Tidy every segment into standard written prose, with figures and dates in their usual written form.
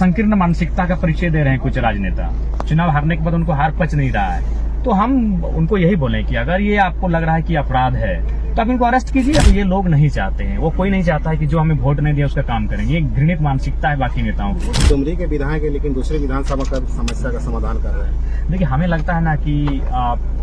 संकीर्ण मानसिकता का परिचय दे रहे हैं कुछ राजनेता। चुनाव हारने के बाद उनको हार पच नहीं रहा है, तो हम उनको यही बोलें कि अगर ये आपको लग रहा है कि अपराध है तो आप इनको अरेस्ट कीजिए। तो ये लोग नहीं चाहते हैं, वो कोई नहीं चाहता है कि जो हमें वोट नहीं दिया उसका काम करेंगे। ये घृणित मानसिकता है बाकी नेताओं की। डुमरी के विधायक है लेकिन दूसरे विधानसभा का समस्या का समाधान कर रहे हैं। देखिए, हमें लगता है ना कि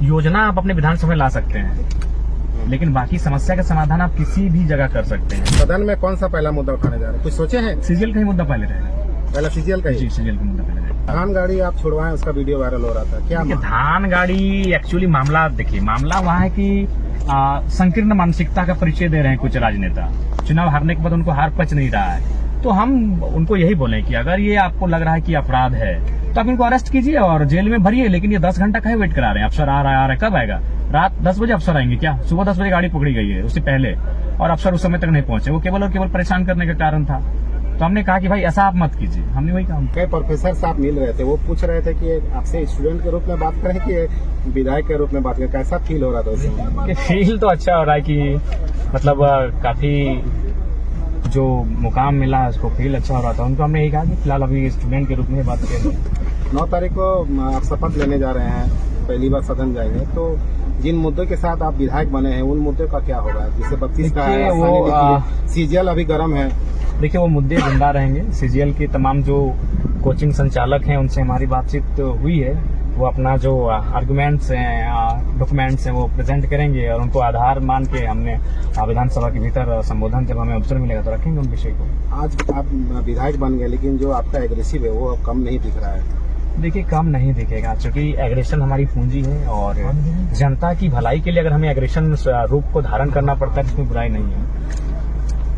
योजना आप अपने विधानसभा में ला सकते हैं, लेकिन बाकी समस्या का समाधान आप किसी भी जगह कर सकते हैं। सदन में कौन सा पहला मुद्दा उठाने जा रहे हैं, कुछ सोचे हैं? सीजीएल का ही मुद्दा पहले रहेगा। पहला सीजीएल का ही? जी, सीजीएल का मुद्दा पहले रहेगा। धान गाड़ी आप छुड़वाएं, उसका वीडियो वायरल हो रहा था, क्या धान गाड़ी एक्चुअली मामला, देखिए मामला वहाँ है कि संकीर्ण मानसिकता का परिचय दे रहे हैं कुछ राजनेता। चुनाव हारने के बाद उनको हार पच नहीं रहा है, तो हम उनको यही बोलें कि अगर ये आपको लग रहा है कि अपराध है तो आप इनको अरेस्ट कीजिए और जेल में भरिए। लेकिन ये 10 घंटा कहीं वेट करा रहे हैं? अफसर आ रहा है, कब आएगा? रात 10 बजे अफसर आएंगे क्या? सुबह 10 बजे गाड़ी पकड़ी गई है उससे पहले, और अफसर उस समय तक नहीं पहुंचे। वो केवल और केवल परेशान करने का कारण था। तो हमने कहा कि भाई ऐसा आप मत कीजिए, हमने वही कहा। कई प्रोफेसर साहब मिल रहे थे, वो पूछ रहे थे कि आपसे स्टूडेंट के रूप में बात करें कि विधायक के रूप में बात करें, कैसा फील हो रहा था उसमें? फील तो अच्छा हो रहा है कि मतलब काफी जो मुकाम मिला है उसको फील अच्छा हो रहा था। उनको हमने यही कहा कि फिलहाल अभी स्टूडेंट के रूप में बात करें। 9 तारीख को आप शपथ लेने जा रहे हैं, पहली बार सदन जाएंगे, तो जिन मुद्दों के साथ आप विधायक बने हैं उन मुद्दों का क्या होगा? जैसे 32 का है, सीजीएल अभी गर्म है। देखिए, वो मुद्दे जिंदा रहेंगे। सीजीएल के तमाम जो कोचिंग संचालक हैं उनसे हमारी बातचीत हुई है। वो अपना जो आर्गुमेंट्स हैं, डॉक्यूमेंट्स हैं, वो प्रेजेंट करेंगे और उनको आधार मान के हमने विधानसभा के भीतर संबोधन जब हमें अवसर मिलेगा तो रखेंगे उन विषय को। आज आप विधायक बन गए, लेकिन जो आपका एग्रेसिव है वो अब कम नहीं दिख रहा है। देखिए, कम नहीं दिखेगा क्योंकि एग्रेशन हमारी पूंजी है और जनता की भलाई के लिए अगर हमें एग्रेशन रूप को धारण करना पड़ता है इसमें बुराई नहीं है।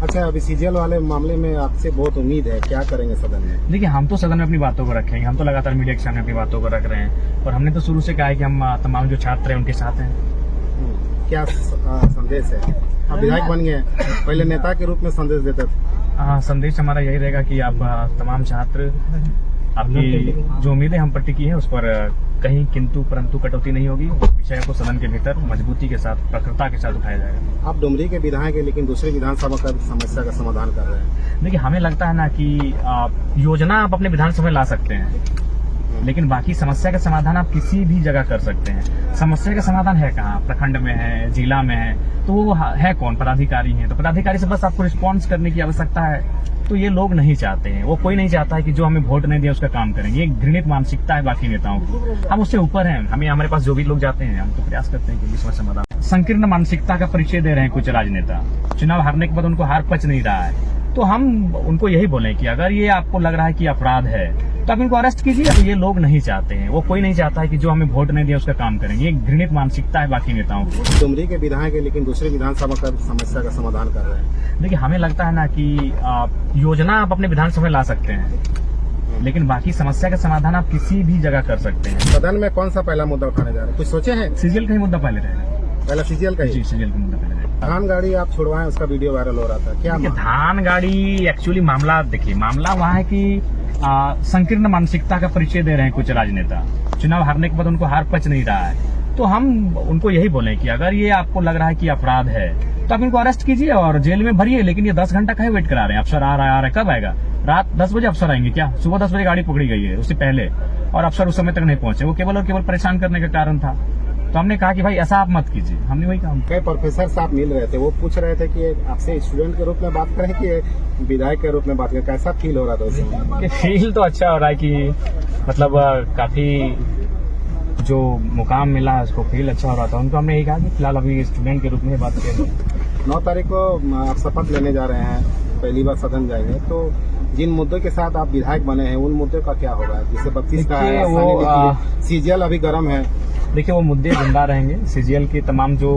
अच्छा, अभी सीजीएल वाले मामले में आपसे बहुत उम्मीद है, क्या करेंगे सदन में? देखिए, हम तो सदन में अपनी बातों को रखेंगे। हम तो लगातार मीडिया के सामने अपनी बातों को रख रहे हैं और हमने तो शुरू से कहा है कि हम तमाम जो छात्र हैं उनके साथ हैं। क्या संदेश है? आप विधायक बन गए, पहले नेता के रूप में संदेश देते थे। संदेश हमारा यही रहेगा कि आप तमाम छात्र, आपकी जो उम्मीदें हम पर टिकी है उस पर कहीं किंतु परंतु कटौती नहीं होगी। विषय को सदन के भीतर मजबूती के साथ, प्रखरता के साथ उठाया जाएगा। आप डुमरी के विधायक है लेकिन दूसरे विधानसभा का समस्या का समाधान कर रहे हैं। देखिए, हमें लगता है ना कि योजना आप अपने विधानसभा में ला सकते हैं, लेकिन बाकी समस्या का समाधान आप किसी भी जगह कर सकते हैं। समस्या का समाधान है कहाँ? प्रखंड में है, जिला में है, तो वो है कौन? पदाधिकारी हैं। तो पदाधिकारी से बस आपको रिस्पॉन्स करने की आवश्यकता है। तो ये लोग नहीं चाहते हैं, वो कोई नहीं चाहता है कि जो हमें वोट नहीं दिया उसका काम करेंगे। ये घृणित मानसिकता है बाकी नेताओं की। हम उससे ऊपर हैं। हमारे पास जो भी लोग जाते हैं हम तो प्रयास करते हैं कि इसमें समाधान। संकीर्ण मानसिकता का परिचय दे रहे हैं कुछ राजनेता। चुनाव हारने के बाद उनको हार पच नहीं रहा है, तो हम उनको यही बोलें कि अगर ये आपको लग रहा है कि अपराध है तो आप इनको अरेस्ट कीजिए। तो ये लोग नहीं चाहते हैं, वो कोई नहीं चाहता है कि जो हमें वोट नहीं दिया उसका काम करेंगे। ये घृणित मानसिकता है बाकी नेताओं की। डुमरी के विधायक है लेकिन दूसरे विधानसभा का समस्या का समाधान कर रहे हैं। देखिए, हमें लगता है ना कि योजना आप अपने विधानसभा में ला सकते हैं, लेकिन बाकी समस्या का समाधान आप किसी भी जगह कर सकते हैं। सदन में कौन सा पहला मुद्दा उठाने जा रहे हैं, कुछ सोचे हैं? सीजीएल का ही मुद्दा पहले रहेगा। पहला सीजीएल का ही? जी, सीजीएल का मुद्दा पहले रहेगा। धान गाड़ी आप छुड़वाएं, उसका वीडियो वायरल हो रहा था, क्या? धान गाड़ी एक्चुअली मामला, देखिए मामला वहाँ है कि संकीर्ण मानसिकता का परिचय दे रहे हैं कुछ राजनेता। चुनाव हारने के बाद उनको हार पच नहीं रहा है, तो हम उनको यही बोलें कि अगर ये आपको लग रहा है कि अपराध है तो आप इनको अरेस्ट कीजिए और जेल में भरिए। लेकिन ये 10 घंटा कहीं वेट करा रहे हैं? अफसर आ रहा है, कब आएगा? रात 10 बजे अफसर आएंगे क्या? सुबह 10 बजे गाड़ी पकड़ी गई है उससे पहले, और अफसर उस समय तक नहीं पहुंचे। वो केवल और केवल परेशान करने का कारण था। तो हमने कहा कि भाई ऐसा आप मत कीजिए, हमने वही कहा। कई प्रोफेसर साहब मिल रहे थे, वो पूछ रहे थे कि आपसे स्टूडेंट के रूप में बात करें कि विधायक के रूप में बात करें, कैसा फील हो रहा था उसमें? फील तो अच्छा हो रहा है कि मतलब काफी जो मुकाम मिला है उसको फील अच्छा हो रहा था। उनको हमने यही कहा कि फिलहाल अभी स्टूडेंट के रूप में बात करें। 9 तारीख को आप शपथ लेने जा रहे हैं, पहली बार सदन जाएंगे, तो जिन मुद्दों के साथ आप विधायक बने हैं उन मुद्दों का क्या होगा? जैसे 32 का है, सीजीएल अभी गर्म है। देखिए, वो मुद्दे जिंदा रहेंगे। सीजीएल के तमाम जो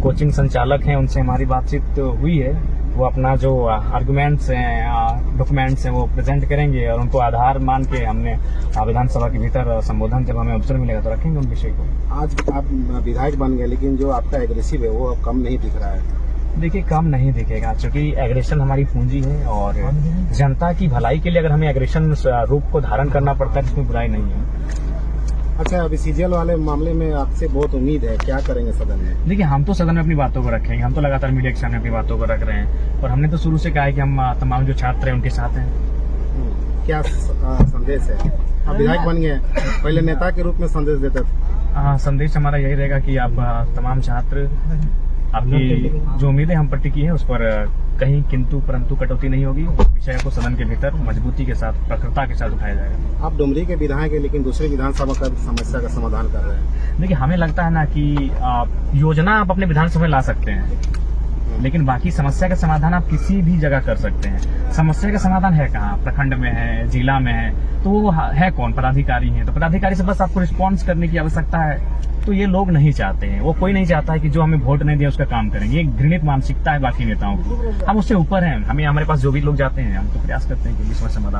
कोचिंग संचालक हैं उनसे हमारी बातचीत हुई है। वो अपना जो आर्गुमेंट्स हैं, डॉक्यूमेंट्स हैं, वो प्रेजेंट करेंगे और उनको आधार मान के हमने विधानसभा के भीतर संबोधन जब हमें अवसर मिलेगा तो रखेंगे उन विषय को। आज आप विधायक बन गए, लेकिन जो आपका एग्रेसिव है वो अब कम नहीं दिख रहा है। देखिए, कम नहीं दिखेगा क्योंकि एग्रेशन हमारी पूंजी है और जनता की भलाई के लिए अगर हमें एग्रेशन रूप को धारण करना पड़ता है इसमें बुराई नहीं है। अच्छा, अभी सीजीएल वाले मामले में आपसे बहुत उम्मीद है, क्या करेंगे सदन में? देखिए, हम तो सदन में अपनी बातों को रखेंगे। हम तो लगातार मीडिया के सामने अपनी बातों को रख रहे हैं और हमने तो शुरू से कहा है कि हम तमाम जो छात्र हैं उनके साथ हैं। क्या संदेश है? आप विधायक बन गए, पहले नेता के रूप में संदेश देते थे। संदेश हमारा यही रहेगा कि आप तमाम छात्र आपकी जो उम्मीदें हम पर टिकी है उस पर कहीं किंतु परंतु कटौती नहीं होगी। विषय को सदन के भीतर मजबूती के साथ, प्रखरता के साथ उठाया जाएगा। आप डुमरी के विधायक हैं, लेकिन दूसरी विधानसभा का समस्या का समाधान कर रहे हैं। देखिए, हमें लगता है ना कि योजना आप अपने विधानसभा में ला सकते हैं, लेकिन बाकी समस्या का समाधान आप किसी भी जगह कर सकते हैं। समस्या का समाधान है कहाँ? प्रखंड में है, जिला में है, तो वो है कौन? पदाधिकारी हैं। तो पदाधिकारी से बस आपको रिस्पॉन्स करने की आवश्यकता है। तो ये लोग नहीं चाहते हैं, वो कोई नहीं चाहता है कि जो हमें वोट नहीं दिया उसका काम करेंगे। ये घृणित मानसिकता है बाकी नेताओं की। हम उससे ऊपर हैं, हमें हमारे पास जो भी लोग जाते हैं हम तो प्रयास करते हैं कि विश्व समाधान